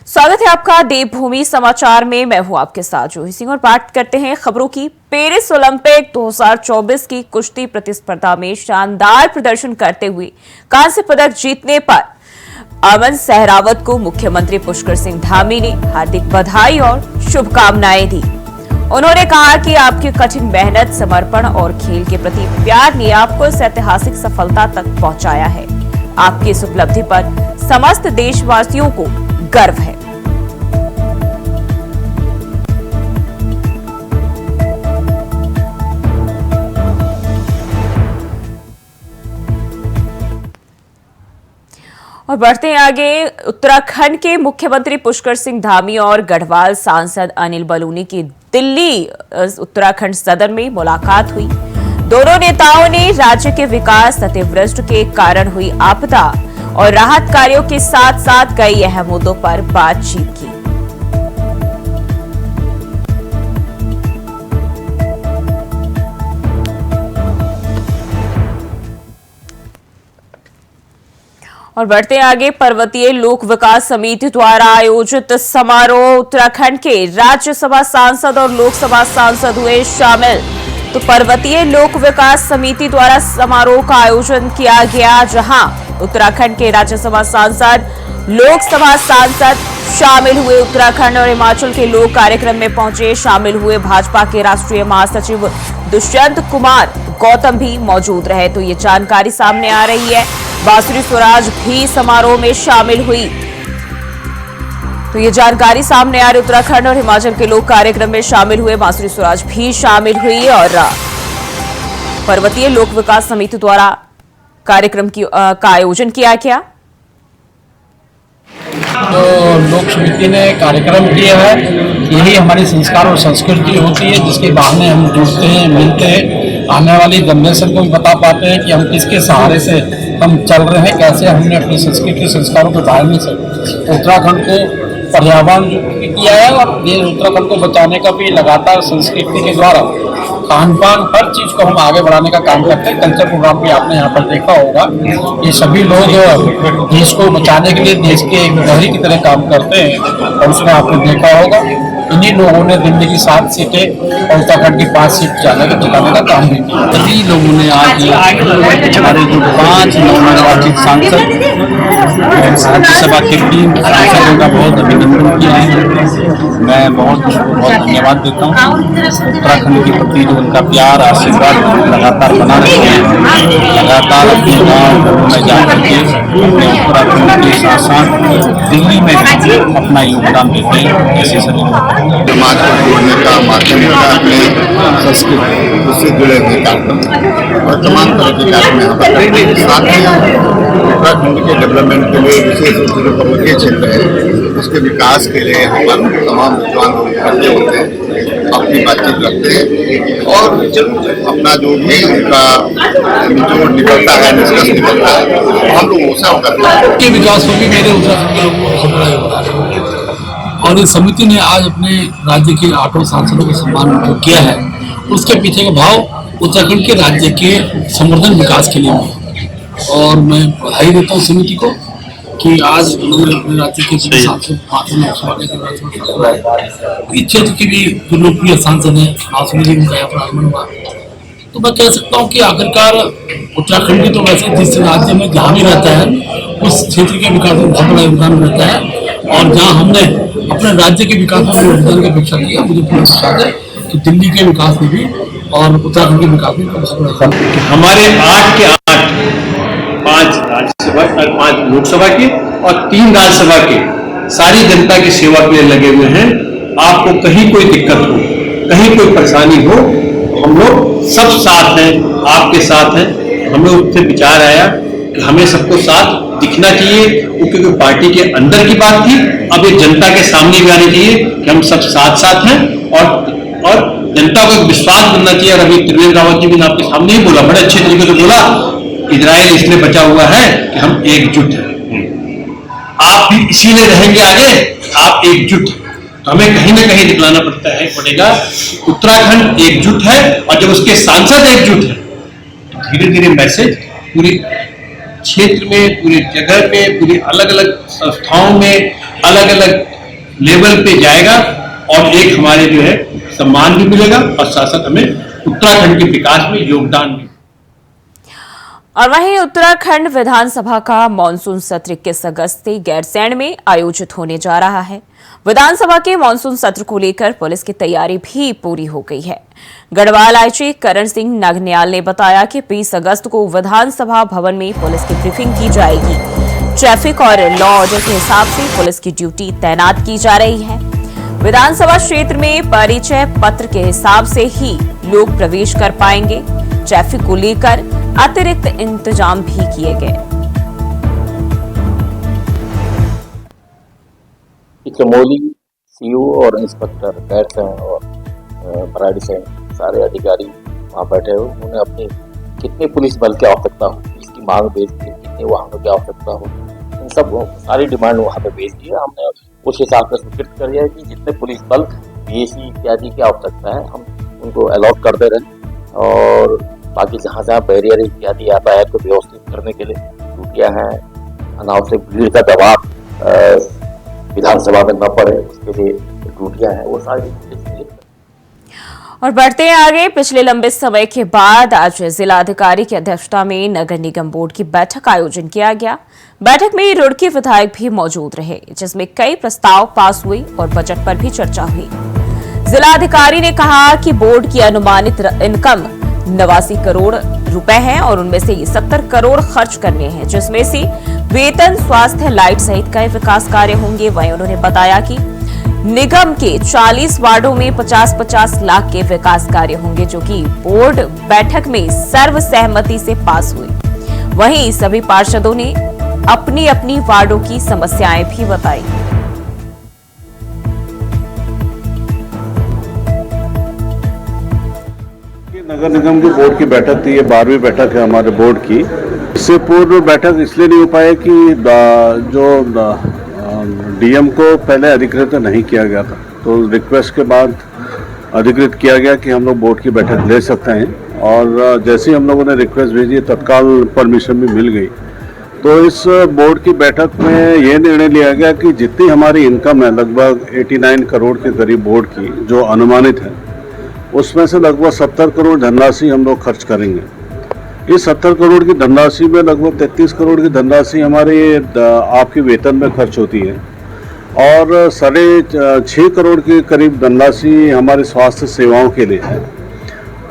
स्वागत है आपका देवभूमि समाचार में। मैं हूं आपके साथ जूही सिंह और बात करते हैं खबरों की। पेरिस ओलंपिक 2024 की कुश्ती प्रतिस्पर्धा में शानदार प्रदर्शन करते हुए कांस्य पदक जीतने पर अमन सहरावत को मुख्यमंत्री पुष्कर सिंह धामी ने हार्दिक बधाई और शुभकामनाएं दी। उन्होंने कहा कि आपकी कठिन मेहनत, समर्पण और खेल के प्रति प्यार ने आपको इस ऐतिहासिक सफलता तक पहुंचाया है। आपकी इस उपलब्धि पर समस्त देशवासियों को गर्व है। और बढ़ते हैं आगे। उत्तराखंड के मुख्यमंत्री पुष्कर सिंह धामी और गढ़वाल सांसद अनिल बलूनी की दिल्ली उत्तराखंड सदन में मुलाकात हुई। दोनों नेताओं ने राज्य के विकास, अतिवृष्टि के कारण हुई आपदा और राहत कार्यों के साथ साथ कई अहम मुद्दों पर बातचीत की। और बढ़ते आगे। पर्वतीय लोक विकास समिति द्वारा आयोजित समारोह उत्तराखंड के राज्यसभा सांसद और लोकसभा सांसद हुए शामिल। तो पर्वतीय लोक विकास समिति द्वारा समारोह का आयोजन किया गया, जहां उत्तराखंड के राज्यसभा सांसद, लोकसभा सांसद शामिल हुए। उत्तराखंड और हिमाचल के लोग कार्यक्रम में पहुंचे। शामिल हुए भाजपा के राष्ट्रीय महासचिव दुष्यंत कुमार गौतम भी मौजूद रहे। तो ये जानकारी सामने आ रही है। बांसुरी स्वराज भी समारोह में शामिल हुई। तो ये जानकारी सामने आ रही। उत्तराखंड और हिमाचल के लोग कार्यक्रम में शामिल हुए। बांसुरी स्वराज भी शामिल हुई और पर्वतीय लोक विकास समिति द्वारा कार्यक्रम का आयोजन किया गया। तो लोक समिति ने कार्यक्रम किया है। यही हमारी संस्कार और संस्कृति होती है, जिसके बहाने हम जुड़ते हैं, मिलते हैं। आने वाली जनरेशन को भी बता पाते हैं कि हम किसके सहारे से हम चल रहे हैं, कैसे हमने अपनी संस्कृति संस्कारों को बढ़ाने से उत्तराखंड को पर्यावरण किया है और उत्तराखंड को बचाने का भी लगातार संस्कृति के द्वारा खान पान हर चीज को हम आगे बढ़ाने का काम करते हैं। कल्चर प्रोग्राम भी आपने यहाँ पर देखा होगा। ये सभी लोग देश को बचाने के लिए देश के एक प्रहरी की तरह काम करते हैं और उसमें आपने देखा होगा इन्हीं लोगों ने दिल्ली की 7 सीटें और उत्तराखंड की 5 सीट जिताने का काम भी किया। सभी लोगों ने आज हमारे जो 5 नवनिर्वाचित सांसद राज्यसभा के 3 सांसदों का बहुत अभिनंदन किया है। मैं बहुत धन्यवाद देता हूँ। उत्तराखंड के प्रति जो उनका प्यार, आशीर्वाद लगातार बना रहे हैं। लगातार अपने गाँव में जाकर के अपने उत्तराखंड के साथ साथ दिल्ली में अपना योगदान देते हैं। ऐसे सभी समाज को जोड़ने का माध्यम होता है। अपने संस्कृति उससे जुड़े हुए कार्यक्रम और तमाम तरह के कार्यक्रम यहाँ पर करते हैं। साथ ही उत्तराखंड के डेवलपमेंट के लिए विशेष रूप से जो पर्वतीय क्षेत्र है उसके विकास के लिए यहाँ पर तमाम विद्वान लोग इकट्ठे होते हैं, अपनी बातचीत करते हैं और अपना जो भी उनका निचोड़ निकलता है, निष्कर्ष निकलता है, हम लोग उससे करते हैं। विकास को भी मेरे उत्तराखंड के लोगों को बड़ा योगदान है और इस समिति ने आज अपने राज्य के 8 सांसदों का सम्मान किया है। उसके पीछे का भाव उत्तराखंड के राज्य के संवर्धन विकास के लिए और मैं बधाई देता हूँ समिति को कि आज उन्होंने अपने राज्य के सांसद इस क्षेत्र के भी जो लोकप्रिय सांसद हैं आसुनी उनका यहाँ पर आगमन हुआ। तो मैं कह सकता हूँ कि आखिरकार उत्तराखंड तो वैसे जिस राज्य में जहाँ भी रहता है उस क्षेत्र के विकास में बहुत बड़ा योगदान रहता है और जहाँ हमने अपने राज्य के विकास में योगदान की अपेक्षा किया, मुझे पूरा विश्वास है कि दिल्ली के विकास में भी और उत्तराखंड के विकास में बहुत बड़ा हमारे 8 के 8 5 राज्यसभा और 5 लोकसभा के और 3 राज्यसभा के सारी जनता की सेवा के लिए लगे हुए हैं। आपको कहीं कोई दिक्कत हो, कहीं कोई परेशानी हो, हम लोग सब साथ हैं, आपके साथ हैं। हम लोग से विचार आया कि हमें सबको साथ दिखना चाहिए, क्योंकि पार्टी के अंदर की बात थी, अब ये जनता के सामने भी आनी चाहिए कि हम सब साथ साथ हैं और जनता को एक विश्वास बनना चाहिए। और अभी त्रिवेंद्र रावत जी ने आपके सामने ही बोला, बड़े अच्छे तरीके से बोला, इजराइल इसलिए बचा हुआ है कि हम एकजुट हैं। आप भी इसीलिए रहेंगे आगे, आप एकजुट। हमें कहीं ना कहीं दिखलाना पड़ेगा उत्तराखंड एकजुट है और जब उसके सांसद एकजुट है तो धीरे धीरे मैसेज पूरी क्षेत्र में, पूरी जगह पे, पूरी अलग अलग संस्थाओं में अलग अलग लेवल पे जाएगा और एक हमारे जो है सम्मान भी मिलेगा और साथ साथ हमें उत्तराखंड के विकास में योगदान भी। और वहीं उत्तराखंड विधानसभा का मानसून सत्र 21 अगस्त से गैरसैंण में आयोजित होने जा रहा है। विधानसभा के मानसून सत्र को लेकर पुलिस की तैयारी भी पूरी हो गई है। गढ़वाल आईजी करण सिंह नागन्याल ने बताया कि 20 अगस्त को विधानसभा भवन में पुलिस की ब्रीफिंग की जाएगी। ट्रैफिक और लॉ ऑर्डर के हिसाब से पुलिस की ड्यूटी तैनात की जा रही है। विधानसभा क्षेत्र में परिचय पत्र के हिसाब से ही लोग प्रवेश कर पाएंगे। ट्रैफिक को लेकर अतिरिक्त इंतजाम भी किए गए। चमोली सीओ और इंस्पेक्टर गैरसैंण और भराड़ीसैंण सारे अधिकारी वहाँ बैठे हुए, उन्होंने अपनी कितने पुलिस बल की आवश्यकता हो, इसकी मांग भेज दी, कितने वाहनों की आवश्यकता हो, इन सब सारी डिमांड वहाँ पे भेज दी है। हमने उस हिसाब से स्वीकृत कर दिया है कि जितने पुलिस बल बीएसी इत्यादि की आवश्यकता है हम उनको अलॉट कर दे रहे हैं। और बाकी जहाँ जहाँ बैरियर इत्यादि यातायात को व्यवस्थित करने के लिए ड्यूटियाँ हैं, अनावश्यक भीड़ का दबाव विधानसभा में न पड़े उसके लिए ड्यूटियाँ हैं, वो सारी। और बढ़ते हैं आगे। पिछले लंबे समय के बाद आज जिलाधिकारी की अध्यक्षता में नगर निगम बोर्ड की बैठक का आयोजन किया गया। बैठक में रुड़की विधायक भी मौजूद रहे, जिसमें कई प्रस्ताव पास हुए और बजट पर भी चर्चा हुई। जिलाधिकारी ने कहा कि बोर्ड की अनुमानित इनकम 89 करोड़ रुपए है और उनमें से 70 करोड़ खर्च करने हैं, जिसमें से वेतन, स्वास्थ्य, लाइट सहित कई विकास कार्य होंगे। वहीं उन्होंने बताया कि निगम के 40 वार्डों में 50-50 लाख के विकास कार्य होंगे, जो कि बोर्ड बैठक में सर्वसहमति से पास हुए। वहीं सभी पार्षदों ने अपनी अपनी वार्डों की समस्याएं भी बताई। नगर निगम की बोर्ड की बैठक थी, ये 12वीं बैठक है हमारे बोर्ड की। इससे पूर्व बैठक इसलिए नहीं हो पाई कि जो डीएम को पहले अधिकृत नहीं किया गया था, तो रिक्वेस्ट के बाद अधिकृत किया गया कि हम लोग बोर्ड की बैठक ले सकते हैं। और जैसे ही हम लोगों ने रिक्वेस्ट भेजी, तत्काल परमिशन भी मिल गई। तो इस बोर्ड की बैठक में ये निर्णय लिया गया कि जितनी हमारी इनकम है, लगभग 89 करोड़ के करीब बोर्ड की जो अनुमानित है, उसमें से लगभग 70 करोड़ धनराशि हम लोग खर्च करेंगे। इस 70 करोड़ की धनराशि में लगभग 33 करोड़ की धनराशि हमारे आपके वेतन में खर्च होती है और 6.5 करोड़ के करीब धनराशि हमारे स्वास्थ्य सेवाओं के लिए है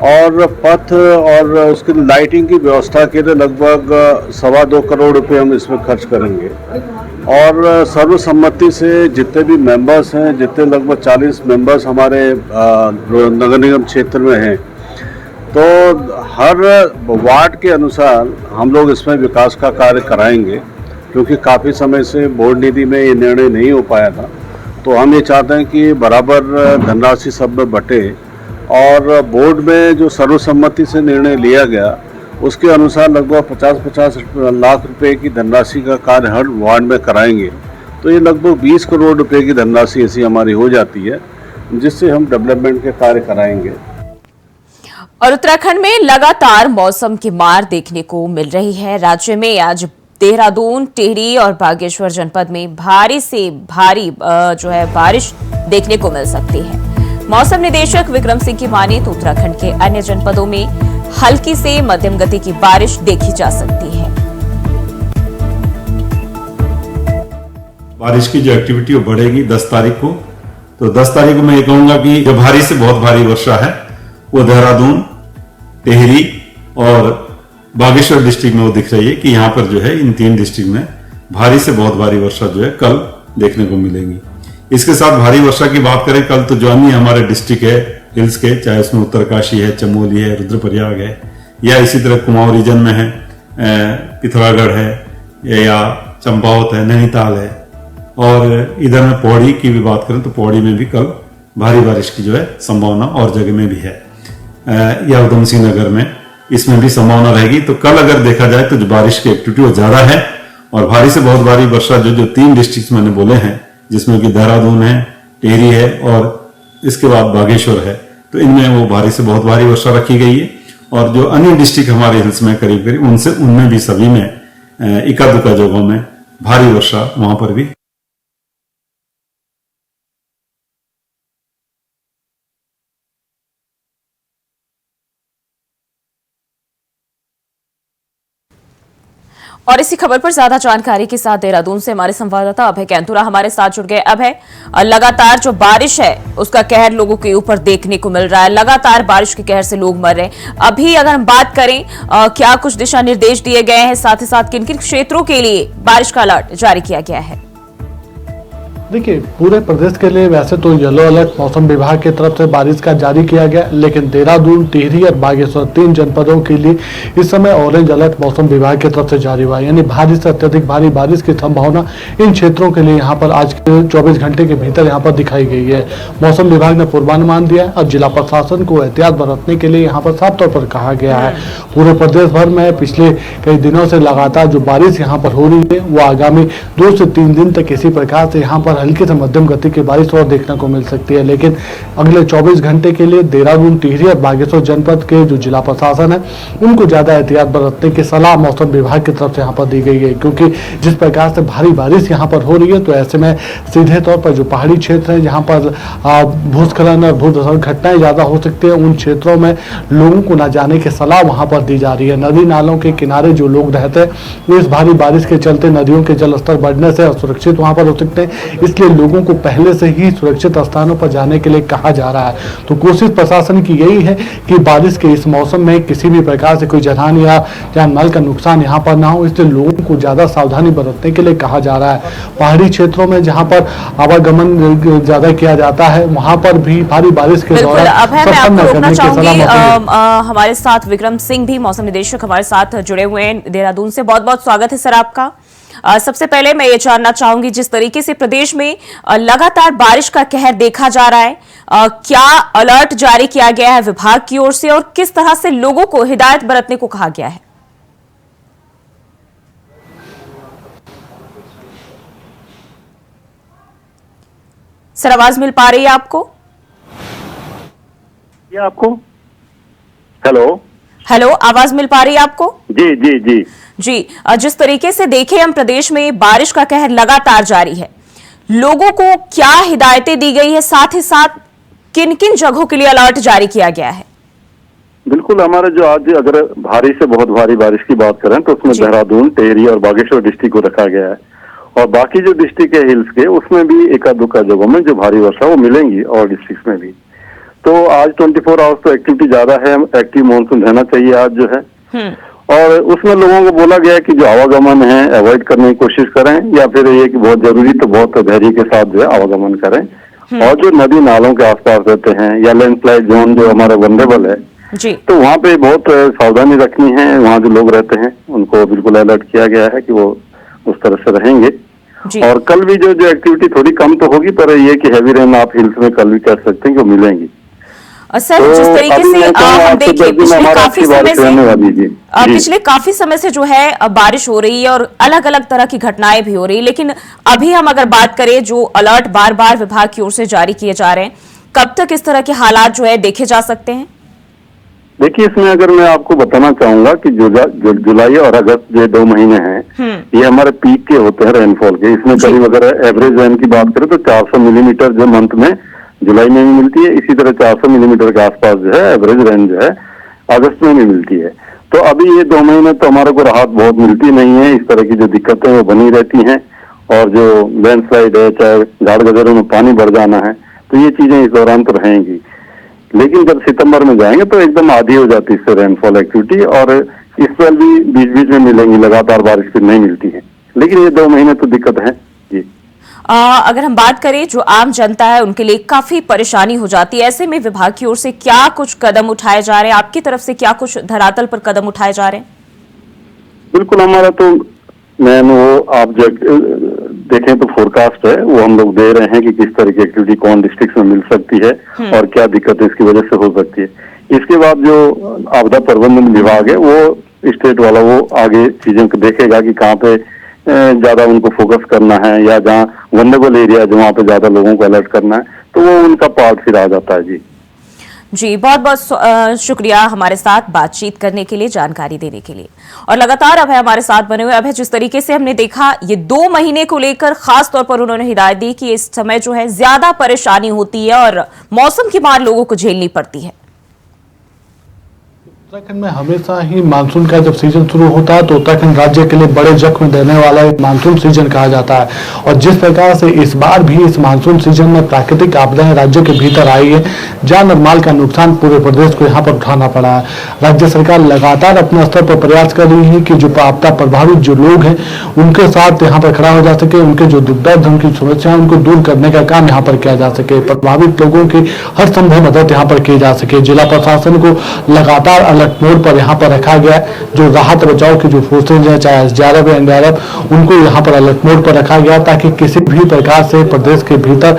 और पथ और उसकी लाइटिंग की व्यवस्था के लिए लगभग 2.25 करोड़ रुपए हम इसमें खर्च करेंगे। और सर्वसम्मति से जितने भी मेंबर्स हैं, जितने लगभग 40 मेंबर्स हमारे नगर निगम क्षेत्र में हैं, तो हर वार्ड के अनुसार हम लोग इसमें विकास का कार्य कराएंगे। क्योंकि काफ़ी समय से बोर्ड निधि में ये निर्णय नहीं हो पाया था, तो हम ये चाहते हैं कि बराबर धनराशि सब में बटे और बोर्ड में जो सर्वसम्मति से निर्णय लिया गया उसके अनुसार लगभग 50-50 लाख रुपए की धनराशि का कार्य हर वार्ड में कराएंगे। तो ये लगभग 20 करोड़ रुपए की धनराशि ऐसी हमारी हो जाती है, जिससे हम डेवलपमेंट के कार्य कराएंगे। और उत्तराखंड में लगातार मौसम की मार देखने को मिल रही है। राज्य में आज देहरादून, टिहरी और बागेश्वर जनपद में भारी से भारी बारिश देखने को मिल सकती है। मौसम निदेशक विक्रम सिंह की माने तो उत्तराखंड के अन्य जनपदों में हल्की से मध्यम गति की बारिश देखी जा सकती है। बारिश की जो एक्टिविटी वो बढ़ेगी 10 तारीख को। तो 10 तारीख को मैं ये कहूंगा कि जो भारी से बहुत भारी वर्षा है वो देहरादून, टिहरी और बागेश्वर डिस्ट्रिक्ट में वो दिख रही है कि यहाँ पर जो है इन 3 डिस्ट्रिक्ट में भारी से बहुत भारी वर्षा जो है कल देखने को मिलेगी। इसके साथ भारी वर्षा की बात करें कल, तो जो अन्य हमारे डिस्ट्रिक्ट है हिल्स के, चाहे उसमें उत्तरकाशी है, चमोली है, रुद्रप्रयाग है, या इसी तरह कुमाऊं रीजन में है, पिथौरागढ़ है या चंपावत है, नैनीताल है, और इधर में पौड़ी की भी बात करें तो पौड़ी में भी कल भारी बारिश की जो है संभावना और जगह में भी है, या उधम सिंह नगर में इसमें भी संभावना रहेगी। तो कल अगर देखा जाए तो जो बारिश की एक्टिविटी वो ज्यादा है और भारी से बहुत भारी वर्षा जो 3 डिस्ट्रिक्ट मैंने बोले हैं, जिसमें कि देहरादून है, टिहरी है और इसके बाद बागेश्वर है, तो इनमें वो भारी से बहुत भारी वर्षा रखी गई है। और जो अन्य डिस्ट्रिक्ट हमारे हिल्स में करीब करीब उनमें भी सभी में इक्का दुक्का जगहों में भारी वर्षा वहां पर भी और इसी खबर पर ज्यादा जानकारी के साथ देहरादून से हमारे संवाददाता अभय कैंतुरा हमारे साथ जुड़ गए। अभय, लगातार जो बारिश है उसका कहर लोगों के ऊपर देखने को मिल रहा है, लगातार बारिश के कहर से लोग मर रहे हैं। अभी अगर हम बात करें, क्या कुछ दिशा निर्देश दिए गए हैं, साथ ही साथ किन किन क्षेत्रों के लिए बारिश का अलर्ट जारी किया गया है? देखिए, पूरे प्रदेश के लिए वैसे तो येलो अलर्ट मौसम विभाग की तरफ से बारिश का जारी किया गया, लेकिन देहरादून, टिहरी और बागेश्वर 3 जनपदों के लिए इस समय ऑरेंज अलर्ट मौसम विभाग की तरफ से जारी हुआ है। यानी भारी से अत्यधिक भारी बारिश की संभावना इन क्षेत्रों के लिए यहाँ पर आज के 24 घंटे के भीतर यहाँ पर दिखाई गई है। मौसम विभाग ने पूर्वानुमान दिया है और जिला प्रशासन को एहतियात बरतने के लिए यहाँ पर साफ तौर पर कहा गया है। पूरे प्रदेश भर में पिछले कई दिनों से लगातार जो बारिश यहाँ पर हो रही है वो आगामी 2 से 3 दिन तक इसी प्रकार से यहाँ पर हल्की से मध्यम गति की बारिश और देखने को मिल सकती है। लेकिन अगले 24 घंटे के लिए देहरादून, टिहरी और बागेश्वर जनपद के जो जिला प्रशासन है उनको ज्यादा एहतियात बरतने की सलाह मौसम विभाग की तरफ से यहाँ पर दी गई है, क्योंकि जिस प्रकार से भारी बारिश यहाँ पर हो रही है तो ऐसे में सीधे तौर पर जो पहाड़ी क्षेत्र है जहाँ पर भूस्खलन और भूधसल घटनाएं ज्यादा हो सकती है, उन क्षेत्रों में लोगों को न जाने की सलाह वहाँ पर दी जा रही है। नदी नालों के किनारे जो लोग रहते हैं वो इस भारी बारिश के चलते नदियों के जलस्तर बढ़ने से असुरक्षित वहाँ पर हो सकते हैं, इसलिए लोगों को पहले से ही सुरक्षित स्थानों पर जाने के लिए कहा जा रहा है। तो कोशिश प्रशासन की यही है कि बारिश के इस मौसम में किसी भी प्रकार से कोई जनहानि या जान माल का नुकसान यहाँ पर ना हो, इसलिए लोगों को ज्यादा सावधानी बरतने के लिए कहा जा रहा है। पहाड़ी क्षेत्रों में जहाँ पर आवागमन ज्यादा किया जाता है वहाँ पर भी भारी बारिश के दौरान हमारे साथ विक्रम सिंह भी मौसम निदेशक हमारे साथ जुड़े हुए हैं देहरादून से। बहुत बहुत स्वागत है सर आपका। सबसे पहले मैं ये जानना चाहूंगी, जिस तरीके से प्रदेश में लगातार बारिश का कहर देखा जा रहा है, क्या अलर्ट जारी किया गया है विभाग की ओर से और किस तरह से लोगों को हिदायत बरतने को कहा गया है? सर, आवाज मिल पा रही है आपको? ये आपको हेलो, आवाज मिल पा रही है आपको? जी जी जी जी, जिस तरीके से देखें हम प्रदेश में बारिश का कहर लगातार जारी है, लोगों को क्या हिदायतें दी गई है, साथ ही साथ किन किन जगहों के लिए अलर्ट जारी किया गया है? बिल्कुल, हमारे जो आज अगर भारी से बहुत भारी बारिश की बात करें तो उसमें देहरादून, टेहरी और बागेश्वर डिस्ट्रिक्ट को रखा गया है, और बाकी जो डिस्ट्रिक्ट है हिल्स के उसमें भी एका दुका जगहों में जो भारी वर्षा वो मिलेंगी और डिस्ट्रिक्ट में भी। तो आज 24 आवर्स तो एक्टिविटी ज्यादा है, एक्टिव मानसून रहना चाहिए आज जो है, और उसमें लोगों को बोला गया है कि जो आवागमन है अवॉइड करने की कोशिश करें, या फिर ये कि बहुत जरूरी तो बहुत धैर्य के साथ जो है आवागमन करें। और जो नदी नालों के आसपास रहते हैं या लैंडस्लाइड जोन जो हमारे वनरेबल है जी, तो वहाँ पे बहुत सावधानी रखनी है। वहाँ जो लोग रहते हैं उनको बिल्कुल अलर्ट किया गया है कि वो उस तरह से रहेंगे। और कल भी जो एक्टिविटी थोड़ी कम तो होगी, पर ये कि हैवी रेन आप हिल्स में कल भी कर सकते हैं कि वो मिलेंगी। सर, जिस तरीके से हम देखिए पिछले काफी समय से जो है बारिश हो रही है और अलग अलग तरह की घटनाएं भी हो रही है, लेकिन अभी हम अगर बात करें जो अलर्ट बार बार विभाग की ओर से जारी किए जा रहे हैं, कब तक इस तरह के हालात जो है देखे जा सकते हैं? देखिए, इसमें अगर मैं आपको बताना चाहूंगा कि जुलाई और अगस्त जो 2 महीने हैं ये हमारे पीक के होते हैं रेनफॉल के। इसमें करीब अगर एवरेज रेन की बात करें तो 400 मिलीमीटर जो मंथ में जुलाई में भी मिलती है, इसी तरह 400 मिलीमीटर के आसपास जो है एवरेज रेन जो है अगस्त में भी मिलती है। तो अभी ये 2 महीने तो हमारे को राहत बहुत मिलती नहीं है, इस तरह की जो दिक्कतें वो बनी रहती हैं, और जो लैंडस्लाइड है, चाहे झाड़ गजरों में पानी बढ़ जाना है, तो ये चीजें इस दौरान तो रहेंगी। लेकिन जब सितंबर में जाएंगे तो एकदम आधी हो जाती है इससे रेनफॉल एक्टिविटी, और इस साल भी बीच बीच में मिलेंगी, लगातार बारिश फिर नहीं मिलती है, लेकिन ये 2 महीने तो दिक्कत है जी। अगर हम बात करें जो आम जनता है उनके लिए काफी परेशानी हो जाती है, ऐसे में विभाग की ओर से क्या कुछ कदम उठाए जा रहे हैं, आपकी तरफ से क्या कुछ धरातल पर कदम उठाए जा रहे हैं? बिल्कुल, हमारा तो मैम वो आप देखें तो फोरकास्ट है वो हम लोग दे रहे हैं कि किस तरह की एक्टिविटी कौन डिस्ट्रिक्ट में मिल सकती है और क्या दिक्कत इसकी वजह से हो सकती है। इसके बाद जो आपदा प्रबंधन विभाग है वो स्टेट वाला वो आगे चीजों को देखेगा कि कहाँ पे ज्यादा उनको फोकस करना है, या जहाँ वल्नरेबल एरिया जो वहाँ पे ज्यादा लोगों को अलर्ट करना है, तो वो उनका पार्ट फिर आ जाता है जी। जी, बहुत बहुत शुक्रिया हमारे साथ बातचीत करने के लिए, जानकारी देने के लिए। और लगातार अभय हमारे साथ बने हुए। अभय, जिस तरीके से हमने देखा ये 2 महीने को लेकर खास तौर पर उन्होंने हिदायत दी कि इस समय जो है ज्यादा परेशानी होती है और मौसम की मार लोगों को झेलनी पड़ती है। उत्तराखंड में हमेशा ही मानसून का जब सीजन शुरू होता है तो उत्तराखंड राज्य के लिए बड़े जख्म देने वाला एक मानसून सीजन कहा जाता है। और जिस प्रकार से इस बार भी इस मानसून सीजन में प्राकृतिक आपदाएं राज्य के भीतर आई है, जान और माल का नुकसान पूरे प्रदेश को यहाँ पर उठाना पड़ा है। राज्य सरकार लगातार अपने स्तर पर प्रयास कर रही है कि जो आपदा प्रभावित जो लोग हैं उनके साथ यहाँ पर खड़ा हो जा सके, उनके जो दुख दर्द उनकी समस्याएं उनको दूर करने का काम यहाँ पर किया जा सके, प्रभावित लोगों की हर संभव मदद यहाँ पर की जा सके। जिला प्रशासन को लगातार अलर्ट मोड पर यहाँ पर रखा गया है। जो राहत बचाव की जो फोर्सेज है, चाहे SDRF या NDRF, उनको यहाँ पर अलर्ट मोड पर रखा गया ताकि किसी भी प्रकार से प्रदेश के भीतर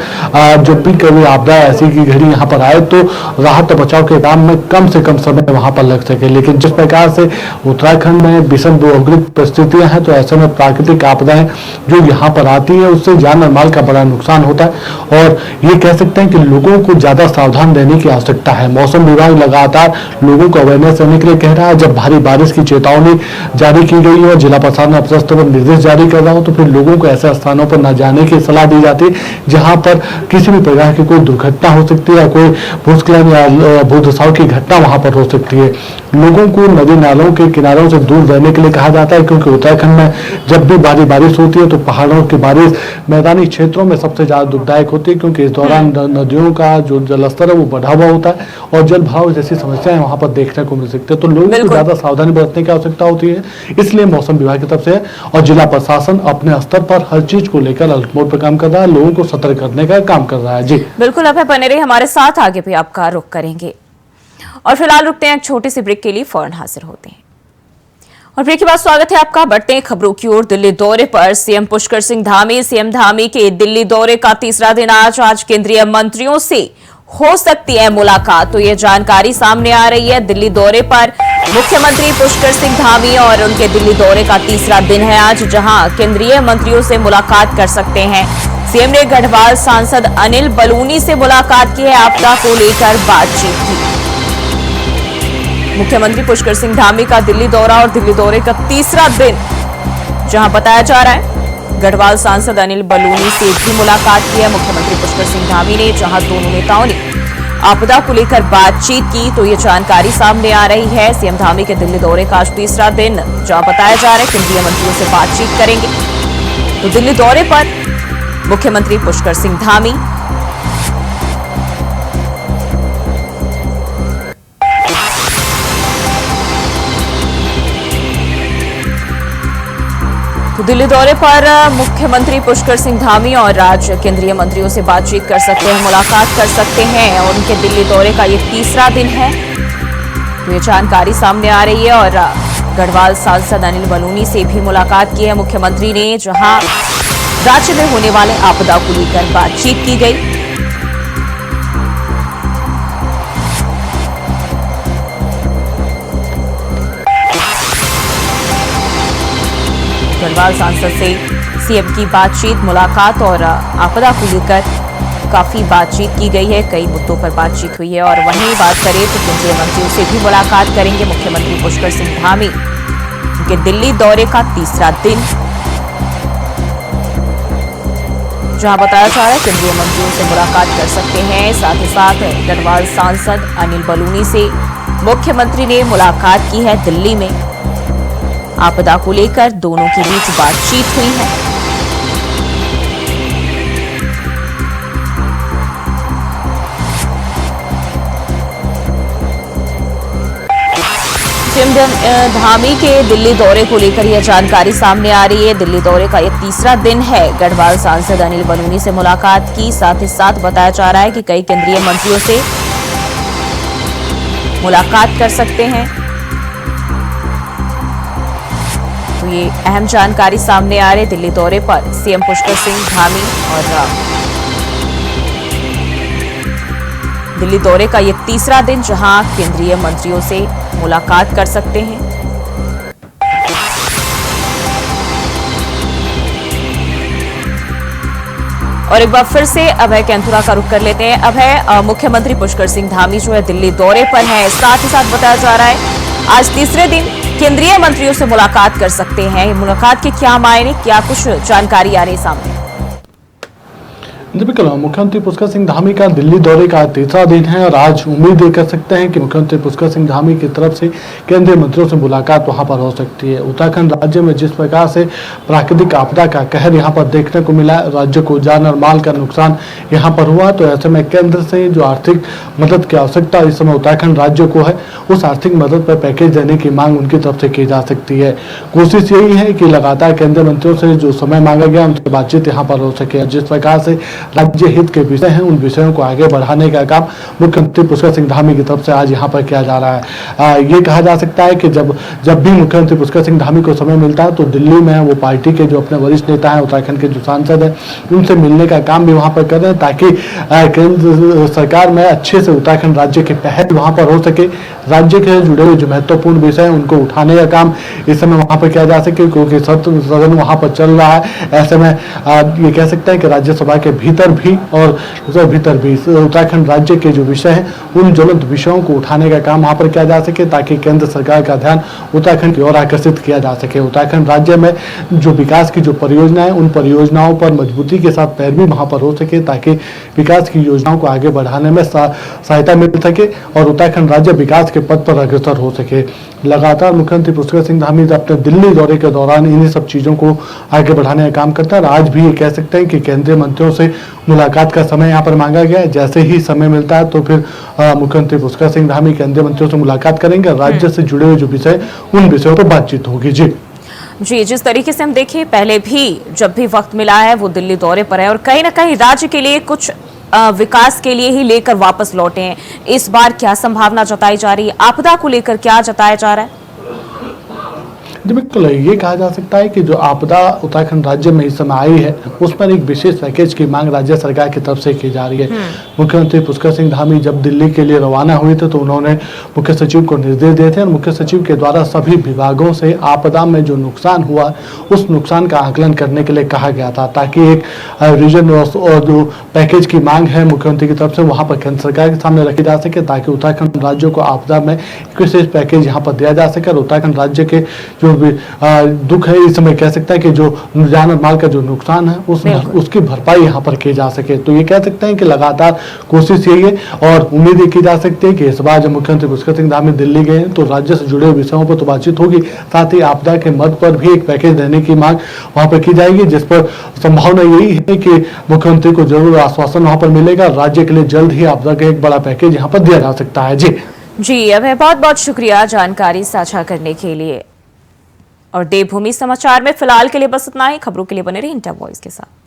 जब भी कभी आपदा ऐसी की घड़ी यहाँ पर आए तो राहत बचाव के काम में कम से कम समय वहाँ पर लग सके। लेकिन जिस प्रकार से उत्तराखंड में विषम भौगोलिक परिस्थितियां हैं तो ऐसे में प्राकृतिक आपदाएं जो यहाँ पर आती है उससे जान और माल का बड़ा नुकसान होता है और ये कह सकते हैं कि लोगों को ज्यादा सावधान रहने की आवश्यकता है। मौसम विभाग लगातार लोगों को अवेयरनेस देने के लिए कह रहा है। जब भारी बारिश की चेतावनी जारी की गई है और जिला प्रशासन अपने स्तर पर निर्देश जारी कर रहा हो तो फिर लोगों को ऐसे स्थानों पर न जाने की सलाह दी जाती है जहां पर किसी भी प्रकार की कोई दुर्घटना हो सकती है या कोई भूस्खलन या भूधसाव की घटना वहां पर हो सकती है। लोगों को नदी नालों के किनारों से दूर रहने के लिए कहा जाता है क्योंकि उत्तराखंड में जब भी भारी बारिश होती है तो पहाड़ों की बारिश मैदानी क्षेत्रों में सबसे ज्यादा दुखदायक होती है क्योंकि इस दौरान नदियों का जो जलस्तर है वो बढ़ा हुआ होता है और जल भराव जैसी समस्याएं वहां पर देखने को मिल सकती है। तो लोगों को ज्यादा सावधानी बरतने की आवश्यकता होती है, इसलिए मौसम विभाग की तरफ से और जिला प्रशासन अपने स्तर पर हर चीज को लेकर अलर्ट मोड पर काम कर रहा है, लोगों को सतर्क करने का काम कर रहा है। जी बिल्कुल, अभय बने रहिए हमारे साथ, आगे भी आपका रुख करेंगे और फिलहाल रुकते हैं एक छोटी सी ब्रेक के लिए, फौरन हाजिर होते हैं। और ब्रेक के बाद स्वागत है आपका। बढ़ते हैं खबरों की ओर। दिल्ली दौरे पर सीएम पुष्कर सिंह धामी। सीएम धामी के दिल्ली दौरे का तीसरा दिन आज केंद्रीय मंत्रियों से हो सकती है मुलाकात, तो ये जानकारी सामने आ रही है। दिल्ली दौरे पर मुख्यमंत्री पुष्कर सिंह धामी और उनके दिल्ली दौरे का तीसरा दिन है आज, जहां केंद्रीय मंत्रियों से मुलाकात कर सकते हैं। सीएम ने गढ़वाल सांसद अनिल बलूनी से मुलाकात की है, आपदा को लेकर बातचीत की। मुख्यमंत्री पुष्कर सिंह धामी का दिल्ली दौरा और दिल्ली दौरे का तीसरा दिन, जहां बताया जा रहा है गढ़वाल सांसद अनिल बलूनी से भी मुलाकात की है मुख्यमंत्री पुष्कर सिंह धामी ने, जहां दोनों नेताओं ने आपदा को लेकर बातचीत की, तो ये जानकारी सामने आ रही है। सीएम धामी के दिल्ली दौरे का आज तीसरा दिन, जहां बताया जा रहा है केंद्रीय मंत्रियों से बातचीत करेंगे। तो दिल्ली दौरे पर मुख्यमंत्री पुष्कर सिंह धामी दिल्ली दौरे पर मुख्यमंत्री पुष्कर सिंह धामी और आज केंद्रीय मंत्रियों से बातचीत कर सकते हैं, मुलाकात कर सकते हैं और उनके दिल्ली दौरे का ये तीसरा दिन है, तो ये जानकारी सामने आ रही है। और गढ़वाल सांसद अनिल बलूनी से भी मुलाकात की है मुख्यमंत्री ने, जहां राज्य में होने वाले आपदा को लेकर बातचीत की गई। गढ़वाल सांसद से सीएम की बातचीत, मुलाकात और आपदा को लेकर काफी बातचीत की गई है, कई मुद्दों पर बातचीत हुई है। और वहीं बात करें तो केंद्रीय मंत्रियों से भी मुलाकात करेंगे मुख्यमंत्री पुष्कर सिंह धामी। उनके दिल्ली दौरे का तीसरा दिन, जहां बताया जा रहा है केंद्रीय मंत्रियों से मुलाकात कर सकते हैं। साथ ही साथ गढ़वाल सांसद अनिल बलूनी से मुख्यमंत्री ने मुलाकात की है दिल्ली में, आपदा को लेकर दोनों के बीच बातचीत हुई है। सीएम धामी के दिल्ली दौरे को लेकर यह जानकारी सामने आ रही है। दिल्ली दौरे का यह तीसरा दिन है। गढ़वाल सांसद अनिल बलूनी से मुलाकात की, साथ ही साथ बताया जा रहा है कि कई केंद्रीय मंत्रियों से मुलाकात कर सकते हैं, तो ये अहम जानकारी सामने आ रही। दिल्ली दौरे पर सीएम पुष्कर सिंह धामी और दिल्ली दौरे का ये तीसरा दिन, जहां केंद्रीय मंत्रियों से मुलाकात कर सकते हैं। और एक बार फिर से अभय कैंथुरा का रुख कर लेते हैं। अभय, मुख्यमंत्री पुष्कर सिंह धामी जो है दिल्ली दौरे पर है, साथ ही साथ बताया जा रहा है आज तीसरे दिन केंद्रीय मंत्रियों से मुलाकात कर सकते हैं। मुलाकात के क्या मायने, क्या कुछ जानकारी आ रही सामने? जी बिल्कुल, मुख्यमंत्री पुष्कर सिंह धामी का दिल्ली दौरे का तीसरा दिन है और आज उम्मीद ये कर सकते हैं कि मुख्यमंत्री पुष्कर सिंह धामी की तरफ से केंद्रीय मंत्रियों से मुलाकात वहां पर हो सकती है। उत्तराखंड राज्य में जिस प्रकार से प्राकृतिक आपदा का कहर यहां पर देखने को मिला, राज्य को जान और माल का नुकसान यहां पर हुआ, तो ऐसे में केंद्र से जो आर्थिक मदद की आवश्यकता इस समय उत्तराखंड राज्य को है, उस आर्थिक मदद पर पैकेज देने की मांग उनकी तरफ से की जा सकती है। कोशिश यही है कि लगातार केंद्रीय मंत्रियों से जो समय मांगा गया उनसे बातचीत यहाँ पर हो सके। जिस प्रकार से राज्य हित के विषय हैं, उन विषयों को आगे बढ़ाने का काम मुख्यमंत्री पुष्कर सिंह धामी की तरफ से आज यहाँ पर किया जा रहा है। ये कहा जा सकता है कि जब भी मुख्यमंत्री पुष्कर सिंह धामी को समय मिलता है तो दिल्ली में वो पार्टी के जो अपने वरिष्ठ नेता हैं, उत्तराखंड के जो सांसद हैं, उनसे मिलने का काम भी वहाँ पर कर रहे हैं, ताकि केंद्र सरकार में अच्छे से उत्तराखंड राज्य की पहल वहाँ पर हो सके। राज्य के जुड़े हुए जो महत्वपूर्ण विषय हैं उनको उठाने का काम इस समय वहाँ पर किया जा सके, क्योंकि सदन वहाँ पर चल रहा है। ऐसे में ये कह सकते हैं कि राज्यसभा के भीतर भी और भीतर भी उत्तराखंड राज्य के जो विषय हैं, उन ज्वलंत विषयों को उठाने का काम वहाँ पर किया जा सके, ताकि केंद्र सरकार का ध्यान उत्तराखंड की ओर आकर्षित किया जा सके। उत्तराखंड राज्य में जो विकास की जो परियोजनाएं, उन परियोजनाओं पर मजबूती के साथ पैरवी वहाँ पर हो सके, ताकि विकास की योजनाओं को आगे बढ़ाने में सहायता मिल सके और उत्तराखंड राज्य विकास के पथ पर अग्रसर हो सके। लगातार मुख्यमंत्री पुष्कर सिंह धामी अपने दिल्ली दौरे के दौरान इन्हीं सब चीजों को आगे बढ़ाने का काम करता है और आज भी ये कह सकते हैं कि केंद्रीय मंत्रियों से मुलाकात का समय यहाँ पर मांगा गया है। जैसे ही समय मिलता है तो फिर मुख्यमंत्री पुष्कर सिंह धामी केंद्रीय मंत्रियों से मुलाकात करेंगे। राज्य से जुड़े हुए जो विषय, उन विषयों पर बातचीत होगी। जी, जिस तरीके से हम देखें, पहले भी जब भी वक्त मिला है वो दिल्ली दौरे पर है और कहीं ना कहीं राज्य के लिए कुछ विकास के लिए ही लेकर वापस लौटे हैं। इस बार क्या संभावना जताई जा रही है? आपदा को लेकर क्या जताया जा रहा है? जी बिल्कुल, ये कहा जा सकता है कि जो आपदा उत्तराखंड राज्य में इस समय आई है, उस पर एक विशेष पैकेज की मांग राज्य सरकार की तरफ से की जा रही है। मुख्यमंत्री पुष्कर सिंह धामी जब दिल्ली के लिए रवाना हुए थे तो उन्होंने मुख्य सचिव को निर्देश दिए थे और मुख्य सचिव के द्वारा सभी विभागों से आपदा में जो नुकसान हुआ, उस नुकसान का आकलन करने के लिए कहा गया था, ताकि एक रीजन और जो पैकेज की मांग है मुख्यमंत्री की तरफ से वहाँ पर केंद्र सरकार के सामने रखी जा सके, ताकि उत्तराखंड राज्य को आपदा में एक विशेष पैकेज यहाँ पर दिया जा सके और उत्तराखंड राज्य के जो दुख है, इस समय कह सकता है कि जो जान और माल का जो नुकसान है उसकी भरपाई यहाँ पर की जा सके। तो ये कह सकते हैं कि लगातार कोशिश यही है और उम्मीद ये की जा सकती है कि इस बार जब मुख्यमंत्री पुष्कर सिंह धामी दिल्ली गए तो राज्य से जुड़े विषयों पर तो बातचीत होगी, साथ ही आपदा के मद पर भी एक पैकेज देने की मांग वहां पर की जाएगी, जिस पर संभावना यही है कि मुख्यमंत्री को जरूर आश्वासन वहां पर मिलेगा। राज्य के लिए जल्द ही आपदा का एक बड़ा पैकेज यहाँ पर दिया जा सकता है। जी अभय, बहुत बहुत शुक्रिया जानकारी साझा करने के लिए। और देवभूमि समाचार में फिलहाल के लिए बस इतना ही। खबरों के लिए बने रहिए इंडिया वॉइस के साथ।